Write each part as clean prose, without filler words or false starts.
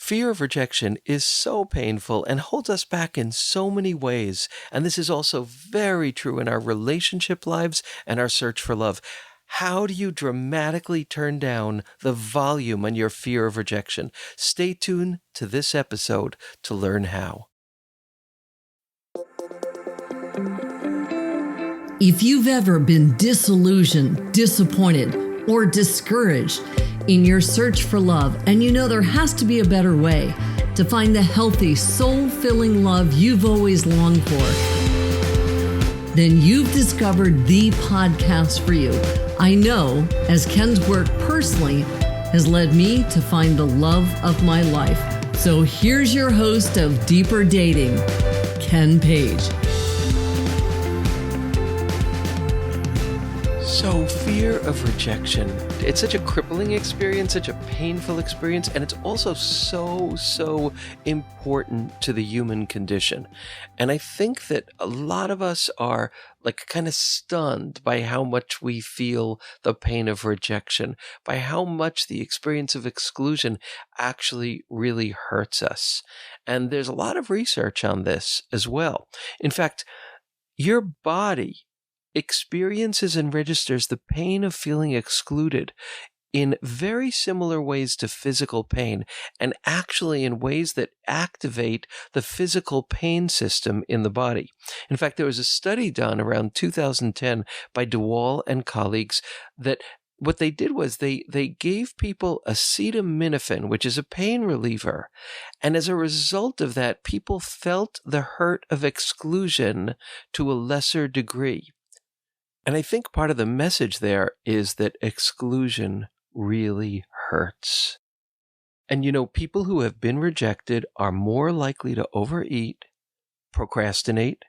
Fear of rejection is so painful and holds us back in so many ways. And this is also very true in our relationship lives and our search for love. How do you dramatically turn down the volume on your fear of rejection? Stay tuned to this episode to learn how. If you've ever been disillusioned, disappointed, or discouraged in your search for love, and you know there has to be a better way to find the healthy, soul-filling love you've always longed for, then you've discovered the podcast for you. I know, as Ken's work personally has led me to find the love of my life. So here's your host of Deeper Dating, Ken Page. So fear of rejection, it's such a crippling experience, such a painful experience, and it's also so important to the human condition. And I think that a lot of us are kind of stunned by how much we feel the pain of rejection, by how much the experience of exclusion actually really hurts us. And there's a lot of research on this as well. In fact, your body experiences and registers the pain of feeling excluded in very similar ways to physical pain, and actually in ways that activate the physical pain system in the body. In fact, there was a study done around 2010 by DeWall and colleagues that what they did was they gave people acetaminophen, which is a pain reliever. And as a result of that, people felt the hurt of exclusion to a lesser degree. And I think part of the message there is that exclusion really hurts. And people who have been rejected are more likely to overeat, procrastinate,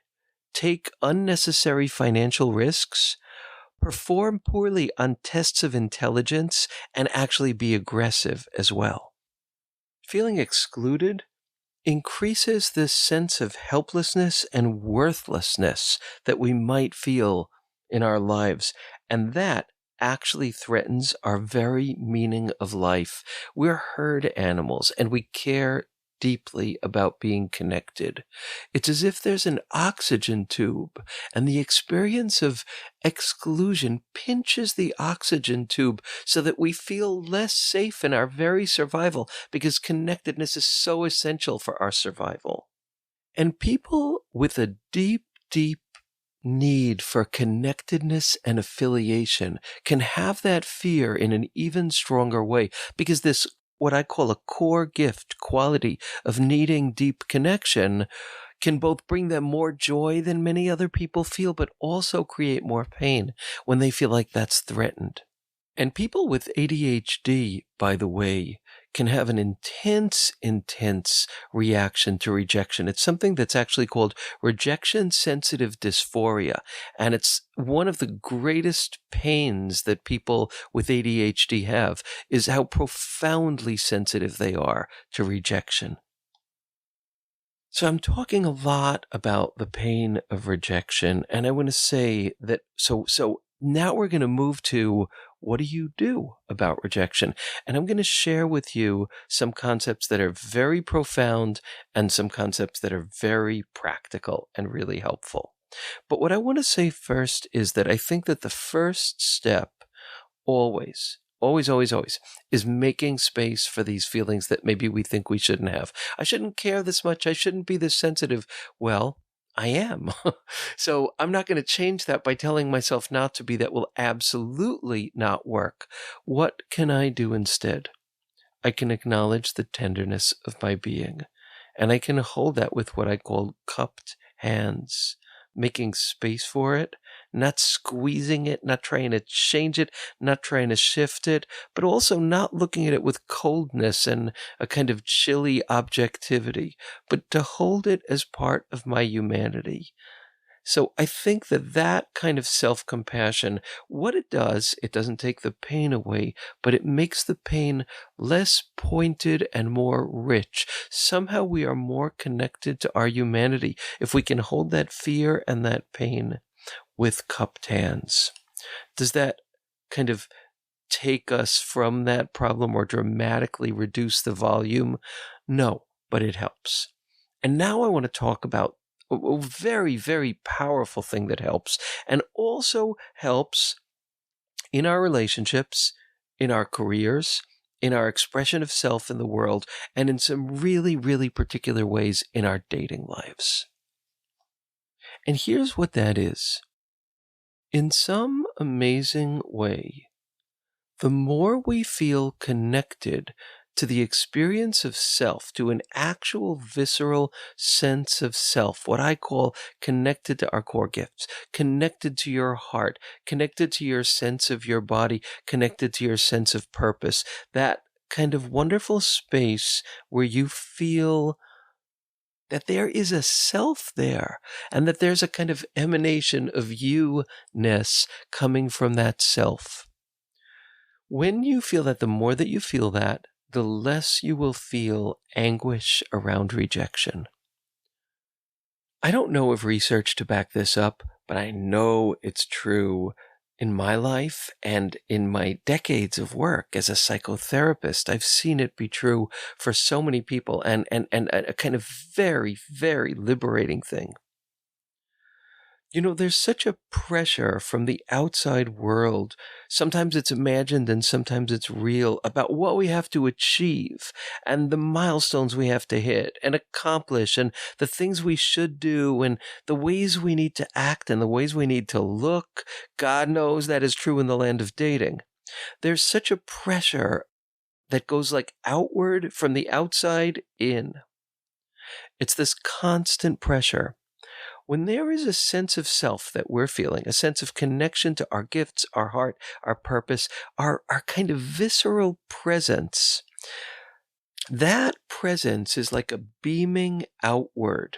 take unnecessary financial risks, perform poorly on tests of intelligence, and actually be aggressive as well. Feeling excluded increases this sense of helplessness and worthlessness that we might feel in our lives, and that actually threatens our very meaning of life. We're herd animals, and we care deeply about being connected. It's as if there's an oxygen tube, and the experience of exclusion pinches the oxygen tube so that we feel less safe in our very survival, because connectedness is so essential for our survival. And people with a deep need for connectedness and affiliation can have that fear in an even stronger way, because this, what I call a core gift quality of needing deep connection, can both bring them more joy than many other people feel, but also create more pain when they feel like that's threatened. And people with ADHD, by the way, can have an intense reaction to rejection. It's something that's actually called rejection-sensitive dysphoria. And it's one of the greatest pains that people with ADHD have, is how profoundly sensitive they are to rejection. So I'm talking a lot about the pain of rejection, and I want to say that, so now we're going to move to, what do you do about rejection? And I'm going to share with you some concepts that are very profound and some concepts that are very practical and really helpful. But what I want to say first is that I think that the first step always is making space for these feelings that maybe we think we shouldn't have. I shouldn't care this much. I shouldn't be this sensitive. Well, I am. So I'm not going to change that by telling myself not to be. That will absolutely not work. What can I do instead? I can acknowledge the tenderness of my being, and I can hold that with what I call cupped hands, making space for it, not squeezing it, not trying to change it, not trying to shift it, but also not looking at it with coldness and a kind of chilly objectivity, but to hold it as part of my humanity. So I think that kind of self-compassion, what it does, it doesn't take the pain away, but it makes the pain less pointed and more rich. Somehow we are more connected to our humanity if we can hold that fear and that pain with cupped hands. Does that kind of take us from that problem or dramatically reduce the volume. No, but it helps. And now I want to talk about a very, very powerful thing that helps, and also helps in our relationships, in our careers, in our expression of self in the world, and in some really, really particular ways in our dating lives. And here's what that is. In some amazing way, the more we feel connected to the experience of self, to an actual visceral sense of self, what I call connected to our core gifts, connected to your heart, connected to your sense of your body, connected to your sense of purpose, that kind of wonderful space where you feel that there is a self there and that there's a kind of emanation of you-ness coming from that self. When you feel that, the more that you feel that, the less you will feel anguish around rejection. I don't know of research to back this up, but I know it's true in my life and in my decades of work as a psychotherapist. I've seen it be true for so many people, and a kind of very, very liberating thing. You know, there's such a pressure from the outside world. Sometimes it's imagined and sometimes it's real, about what we have to achieve and the milestones we have to hit and accomplish and the things we should do and the ways we need to act and the ways we need to look. God knows that is true in the land of dating. There's such a pressure that goes like outward from the outside in. It's this constant pressure. When there is a sense of self that we're feeling, a sense of connection to our gifts, our heart, our purpose, our kind of visceral presence, that presence is like a beaming outward.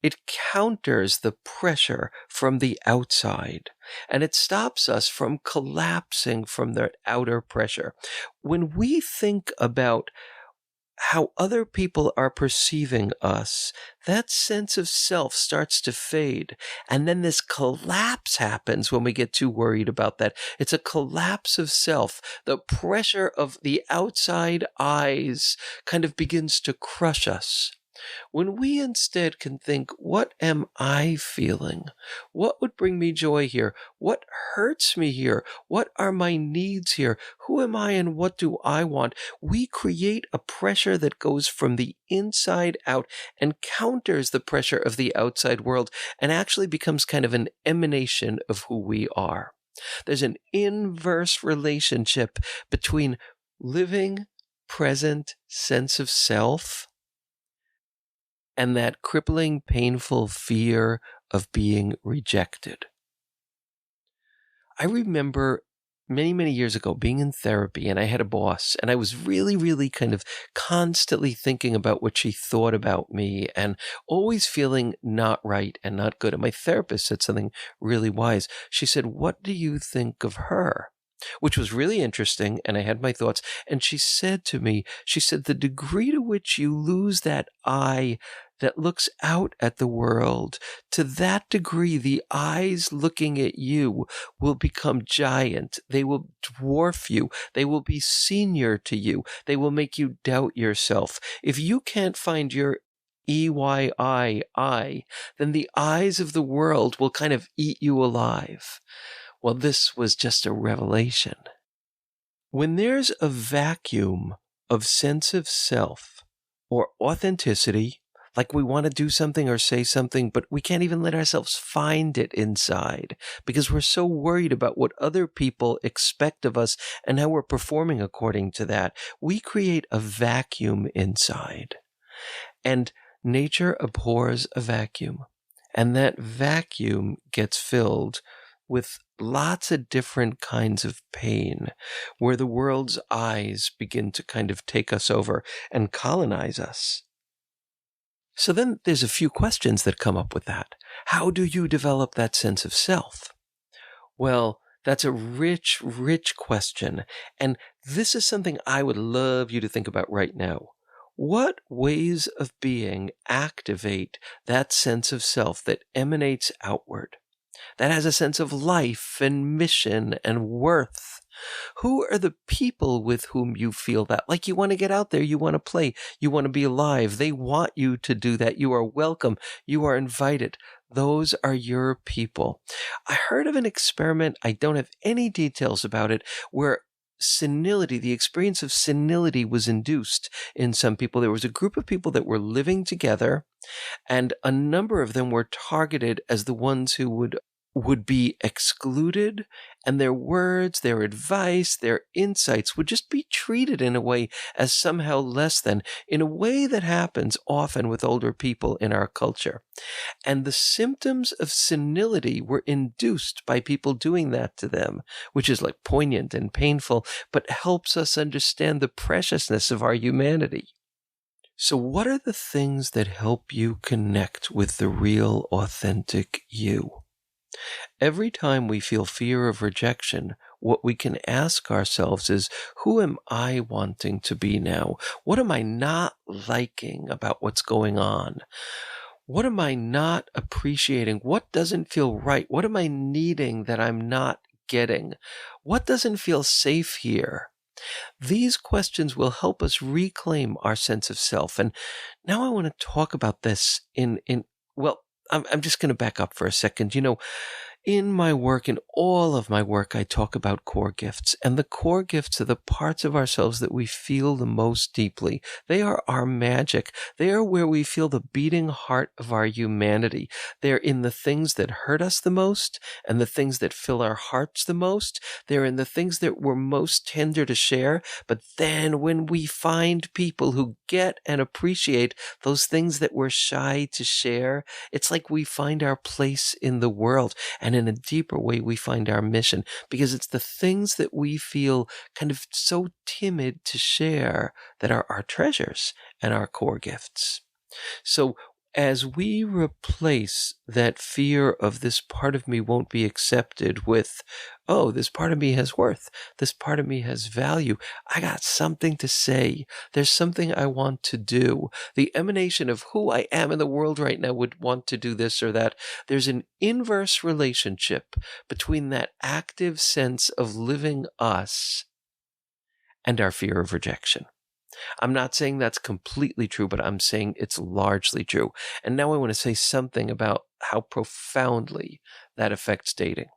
It counters the pressure from the outside, and it stops us from collapsing from that outer pressure. When we think about how other people are perceiving us, that sense of self starts to fade. And then this collapse happens when we get too worried about that. It's a collapse of self. The pressure of the outside eyes kind of begins to crush us. When we instead can think, what am I feeling? What would bring me joy here? What hurts me here? What are my needs here? Who am I and what do I want? We create a pressure that goes from the inside out and counters the pressure of the outside world and actually becomes kind of an emanation of who we are. There's an inverse relationship between living present sense of self and that crippling, painful fear of being rejected. I remember many, many years ago being in therapy, and I had a boss, and I was really, really kind of constantly thinking about what she thought about me and always feeling not right and not good. And my therapist said something really wise. She said, "What do you think of her?" Which was really interesting, and I had my thoughts. And she said to me, she said, "The degree to which you lose that eye that looks out at the world, to that degree, the eyes looking at you will become giant. They will dwarf you. They will be senior to you. They will make you doubt yourself. If you can't find your EYI, then the eyes of the world will kind of eat you alive." Well, this was just a revelation. When there's a vacuum of sense of self or authenticity, like we want to do something or say something, but we can't even let ourselves find it inside because we're so worried about what other people expect of us and how we're performing according to that, we create a vacuum inside. And nature abhors a vacuum. And that vacuum gets filled with lots of different kinds of pain, where the world's eyes begin to kind of take us over and colonize us. So then there's a few questions that come up with that. How do you develop that sense of self? Well, that's a rich, rich question. And this is something I would love you to think about right now. What ways of being activate that sense of self that emanates outward, that has a sense of life and mission and worth? Who are the people with whom you feel that? Like you want to get out there, you want to play, you want to be alive. They want you to do that. You are welcome. You are invited. Those are your people. I heard of an experiment, I don't have any details about it, where senility, the experience of senility was induced in some people. There was a group of people that were living together, and a number of them were targeted as the ones who would be excluded, and their words, their advice, their insights would just be treated in a way as somehow less than, in a way that happens often with older people in our culture. And the symptoms of senility were induced by people doing that to them, which is like poignant and painful, but helps us understand the preciousness of our humanity. So what are the things that help you connect with the real, authentic you? Every time we feel fear of rejection, what we can ask ourselves is, who am I wanting to be now? What am I not liking about what's going on? What am I not appreciating? What doesn't feel right? What am I needing that I'm not getting? What doesn't feel safe here? These questions will help us reclaim our sense of self. And now I want to talk about this well, I'm just going to back up for a second. In my work, in all of my work, I talk about core gifts. And the core gifts are the parts of ourselves that we feel the most deeply. They are our magic. They are where we feel the beating heart of our humanity. They're in the things that hurt us the most and the things that fill our hearts the most. They're in the things that we're most tender to share. But then when we find people who get and appreciate those things that we're shy to share, it's like we find our place in the world. And in a deeper way, we find our mission, because it's the things that we feel kind of so timid to share that are our treasures and our core gifts. So as we replace that fear of this part of me won't be accepted with, oh, this part of me has worth, this part of me has value, I got something to say, there's something I want to do, the emanation of who I am in the world right now would want to do this or that. There's an inverse relationship between that active sense of living us and our fear of rejection. I'm not saying that's completely true, but I'm saying it's largely true. And now I want to say something about how profoundly that affects dating.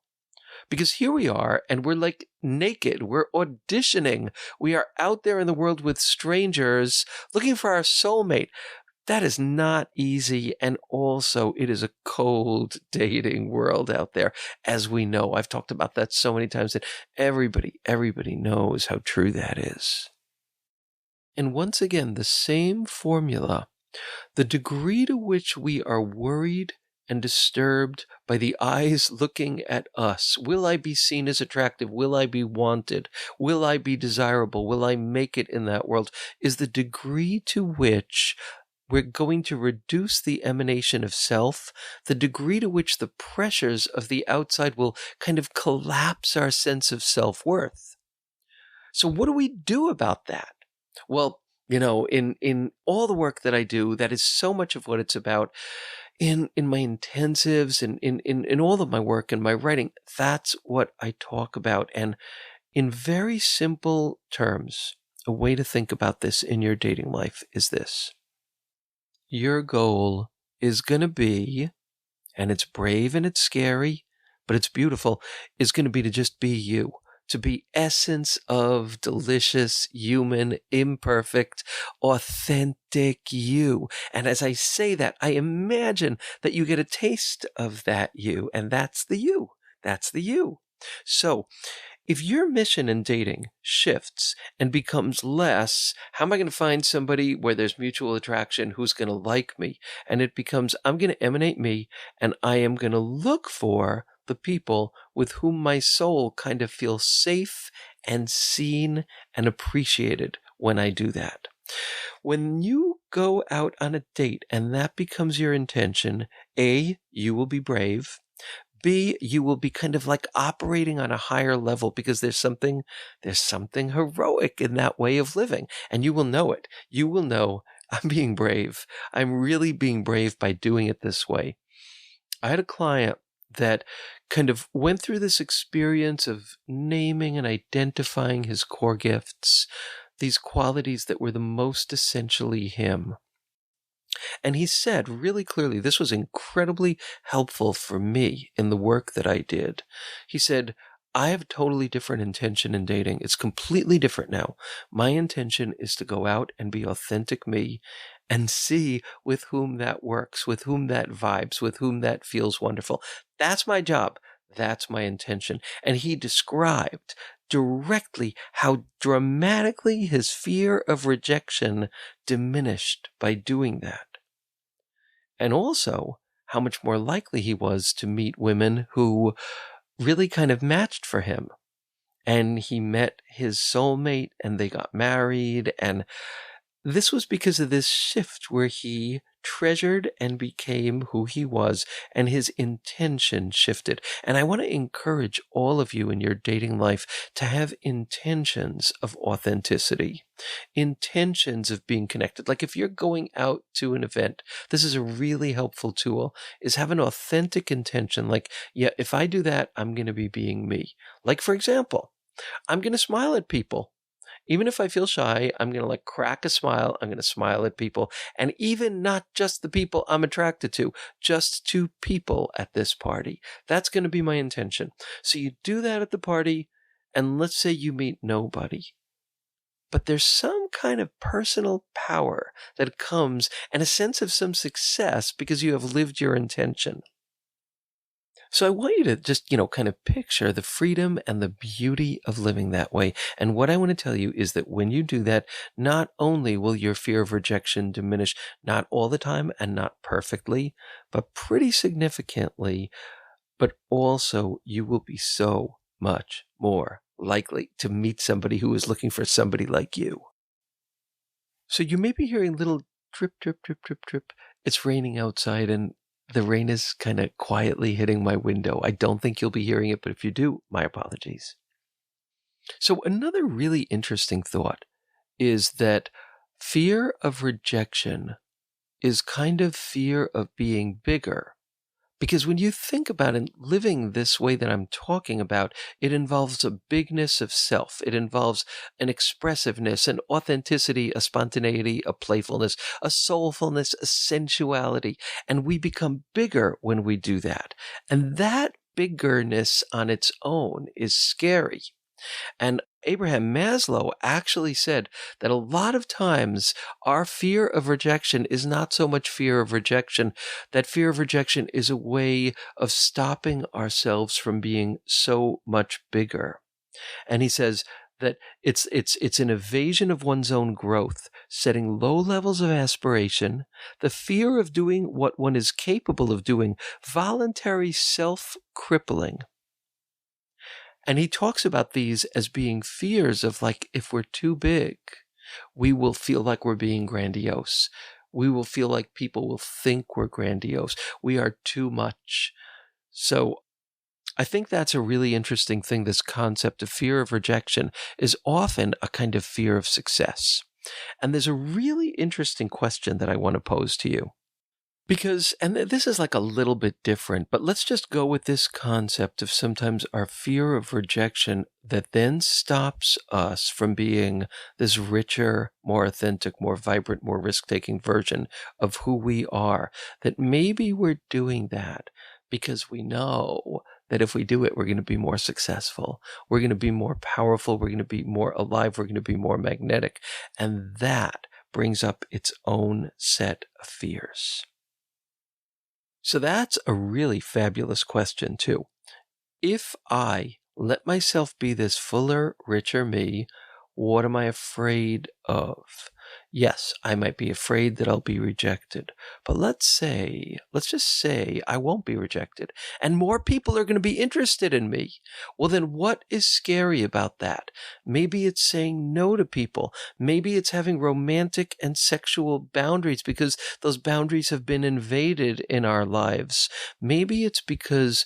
Because here we are, and we're like naked. We're auditioning. We are out there in the world with strangers looking for our soulmate. That is not easy. And also, it is a cold dating world out there, as we know. I've talked about that so many times that everybody knows how true that is. And once again, the same formula. The degree to which we are worried and disturbed by the eyes looking at us. Will I be seen as attractive? Will I be wanted? Will I be desirable? Will I make it in that world? Is the degree to which we're going to reduce the emanation of self, the degree to which the pressures of the outside will kind of collapse our sense of self-worth. So what do we do about that? Well, in all the work that I do, that is so much of what it's about. In my intensives and in all of my work and my writing, that's what I talk about. And in very simple terms, a way to think about this in your dating life is this. Your goal is going to be, and it's brave and it's scary, but it's beautiful, is going to be to just be you. To be essence of delicious, human, imperfect, authentic you. And as I say that, I imagine that you get a taste of that you, and that's the you. That's the you. So if your mission in dating shifts and becomes less, how am I going to find somebody where there's mutual attraction who's going to like me? And it becomes, I'm going to emanate me, and I am going to look for the people with whom my soul kind of feels safe and seen and appreciated when I do that. When you go out on a date and that becomes your intention, A, you will be brave. B, you will be kind of like operating on a higher level because there's something heroic in that way of living, and you will know it. You will know, I'm being brave. I'm really being brave by doing it this way. I had a client that kind of went through this experience of naming and identifying his core gifts, these qualities that were the most essentially him. And he said really clearly, this was incredibly helpful for me in the work that I did. He said, I have a totally different intention in dating. It's completely different now. My intention is to go out and be authentic me and see with whom that works, with whom that vibes, with whom that feels wonderful. That's my job. That's my intention. And he described directly how dramatically his fear of rejection diminished by doing that. And also how much more likely he was to meet women who really kind of matched for him. And he met his soulmate and they got married. And this was because of this shift where he treasured and became who he was, and his intention shifted. And I want to encourage all of you in your dating life to have intentions of authenticity, intentions of being connected. Like if you're going out to an event, this is a really helpful tool, is have an authentic intention. Like, yeah, if I do that, I'm going to be being me. Like, for example, I'm going to smile at people. Even if I feel shy, I'm going to like crack a smile. I'm going to smile at people. And even not just the people I'm attracted to, just to people at this party. That's going to be my intention. So you do that at the party, and let's say you meet nobody. But there's some kind of personal power that comes and a sense of some success because you have lived your intention. So I want you to just, kind of picture the freedom and the beauty of living that way. And what I want to tell you is that when you do that, not only will your fear of rejection diminish, not all the time and not perfectly, but pretty significantly, but also you will be so much more likely to meet somebody who is looking for somebody like you. So you may be hearing little drip, drip, drip, drip, drip. It's raining outside and the rain is kind of quietly hitting my window. I don't think you'll be hearing it, but if you do, my apologies. So another really interesting thought is that fear of rejection is kind of fear of being bigger. Because when you think about it, living this way that I'm talking about, it involves a bigness of self. It involves an expressiveness, an authenticity, a spontaneity, a playfulness, a soulfulness, a sensuality. And we become bigger when we do that. And that biggerness on its own is scary. And Abraham Maslow actually said that a lot of times our fear of rejection is not so much fear of rejection. That fear of rejection is a way of stopping ourselves from being so much bigger. And he says that it's an evasion of one's own growth, setting low levels of aspiration, the fear of doing what one is capable of doing, voluntary self-crippling. And he talks about these as being fears of like, if we're too big, we will feel like we're being grandiose. We will feel like people will think we're grandiose. We are too much. So I think that's a really interesting thing. This concept of fear of rejection is often a kind of fear of success. And there's a really interesting question that I want to pose to you. Because, and this is like a little bit different, but let's just go with this concept of sometimes our fear of rejection that then stops us from being this richer, more authentic, more vibrant, more risk-taking version of who we are. That maybe we're doing that because we know that if we do it, we're going to be more successful. We're going to be more powerful. We're going to be more alive. We're going to be more magnetic. And that brings up its own set of fears. So that's a really fabulous question, too. If I let myself be this fuller, richer me, what am I afraid of? Yes, I might be afraid that I'll be rejected. But let's just say I won't be rejected and more people are going to be interested in me. Well, then what is scary about that? Maybe it's saying no to people. Maybe it's having romantic and sexual boundaries because those boundaries have been invaded in our lives. Maybe it's because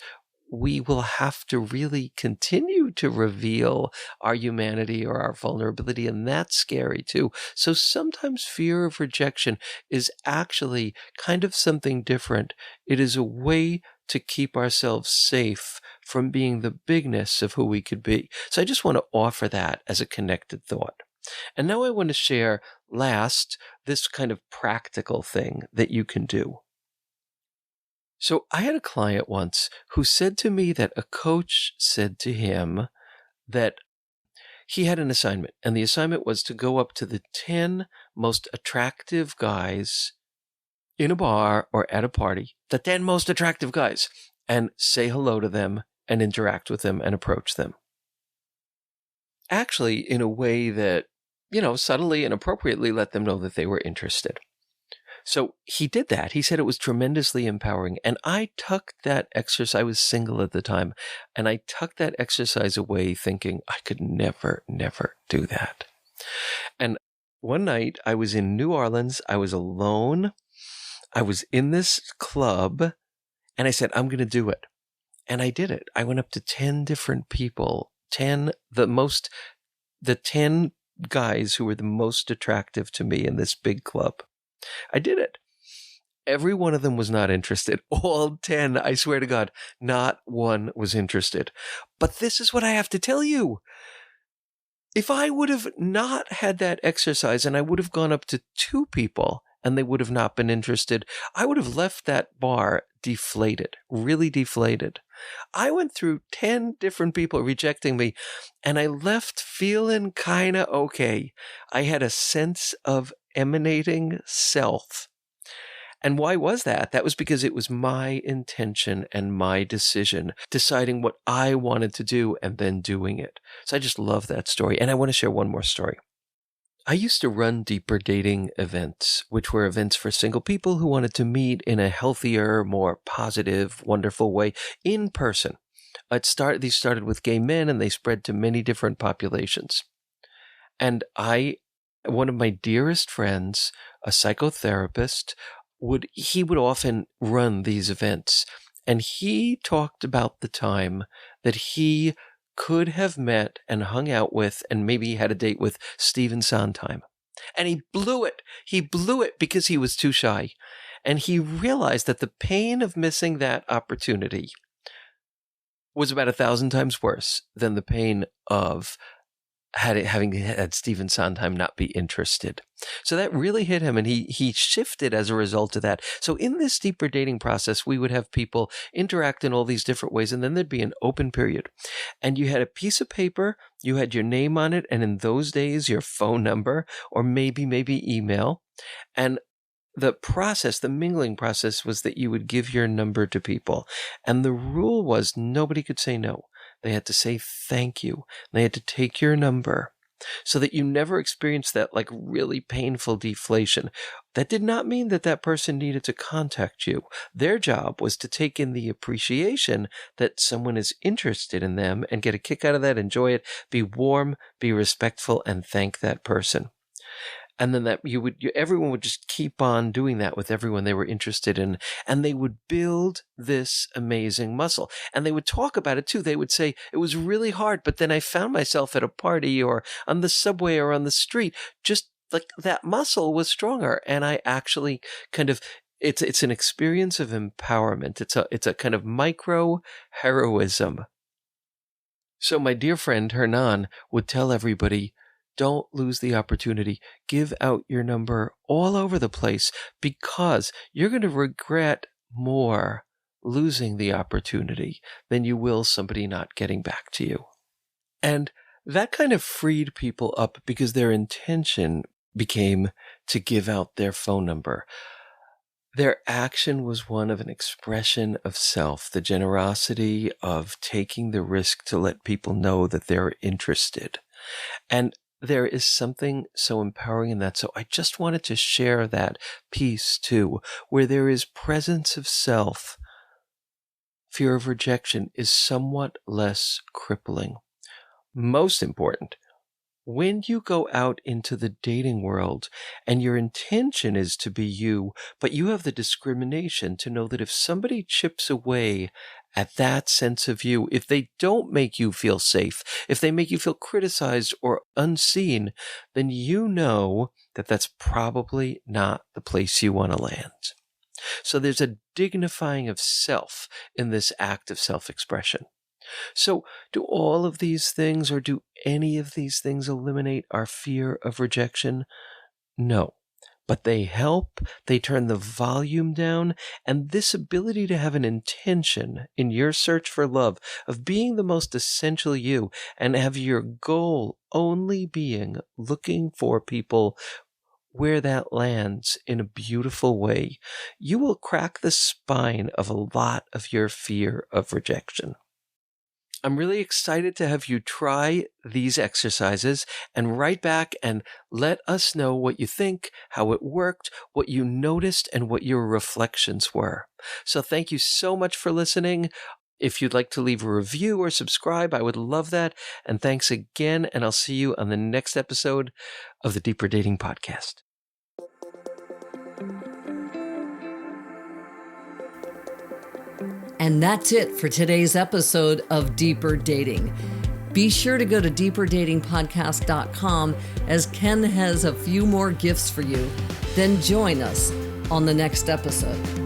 we will have to really continue to reveal our humanity or our vulnerability, and that's scary too. So sometimes fear of rejection is actually kind of something different. It is a way to keep ourselves safe from being the bigness of who we could be. So I just want to offer that as a connected thought. And now I want to share last this kind of practical thing that you can do. So I had a client once who said to me that a coach said to him that he had an assignment, and the assignment was to go up to the 10 most attractive guys in a bar or at a party, the 10 most attractive guys, and say hello to them and interact with them and approach them. Actually, in a way that, subtly and appropriately let them know that they were interested. So he did that. He said it was tremendously empowering. And I tucked that exercise, I was single at the time, and I tucked that exercise away thinking I could never, never do that. And one night I was in New Orleans. I was alone. I was in this club, and I said, I'm going to do it. And I did it. I went up to 10 different people, the 10 guys who were the most attractive to me in this big club. I did it. Every one of them was not interested. All 10, I swear to God, not one was interested. But this is what I have to tell you. If I would have not had that exercise and I would have gone up to 2 people and they would have not been interested, I would have left that bar deflated, really deflated. I went through 10 different people rejecting me, and I left feeling kind of okay. I had a sense of emanating self. And why was that? That was because it was my intention and my decision, deciding what I wanted to do and then doing it. So I just love that story. And I want to share one more story. I used to run deeper dating events, which were events for single people who wanted to meet in a healthier, more positive, wonderful way in person. These started with gay men, and they spread to many different populations. And one of my dearest friends, a psychotherapist, he would often run these events. And he talked about the time that he could have met and hung out with and maybe had a date with Stephen Sondheim. And he blew it. He blew it because he was too shy. And he realized that the pain of missing that opportunity was about 1,000 times worse than the pain of having had Stephen Sondheim not be interested. So that really hit him, and he shifted as a result of that. So in this deeper dating process, we would have people interact in all these different ways, and then there'd be an open period. And you had a piece of paper, you had your name on it, and in those days, your phone number, or maybe email. And the mingling process was that you would give your number to people. And the rule was nobody could say no. They had to say thank you. They had to take your number so that you never experienced that really painful deflation. That did not mean that person needed to contact you. Their job was to take in the appreciation that someone is interested in them and get a kick out of that, enjoy it, be warm, be respectful, and thank that person. And then everyone would just keep on doing that with everyone they were interested in. And they would build this amazing muscle. And they would talk about it too. They would say, it was really hard, but then I found myself at a party or on the subway or on the street, just like that muscle was stronger. And I actually it's an experience of empowerment. It's a kind of micro heroism. So my dear friend Hernan would tell everybody, don't lose the opportunity. Give out your number all over the place because you're going to regret more losing the opportunity than you will somebody not getting back to you. And that kind of freed people up because their intention became to give out their phone number. Their action was one of an expression of self, the generosity of taking the risk to let people know that they're interested. And there is something so empowering in that. So I just wanted to share that piece too, where there is presence of self. Fear of rejection is somewhat less crippling. Most important, when you go out into the dating world and your intention is to be you, but you have the discrimination to know that if somebody chips away at that sense of you, if they don't make you feel safe, if they make you feel criticized or unseen, then you know that that's probably not the place you want to land. So there's a dignifying of self in this act of self-expression. So do all of these things, or do any of these things, eliminate our fear of rejection? No. But they help, they turn the volume down, and this ability to have an intention in your search for love of being the most essential you, and have your goal only being looking for people where that lands in a beautiful way, you will crack the spine of a lot of your fear of rejection. I'm really excited to have you try these exercises and write back and let us know what you think, how it worked, what you noticed, and what your reflections were. So thank you so much for listening. If you'd like to leave a review or subscribe, I would love that. And thanks again, and I'll see you on the next episode of the Deeper Dating Podcast. And that's it for today's episode of Deeper Dating. Be sure to go to deeperdatingpodcast.com, as Ken has a few more gifts for you. Then join us on the next episode.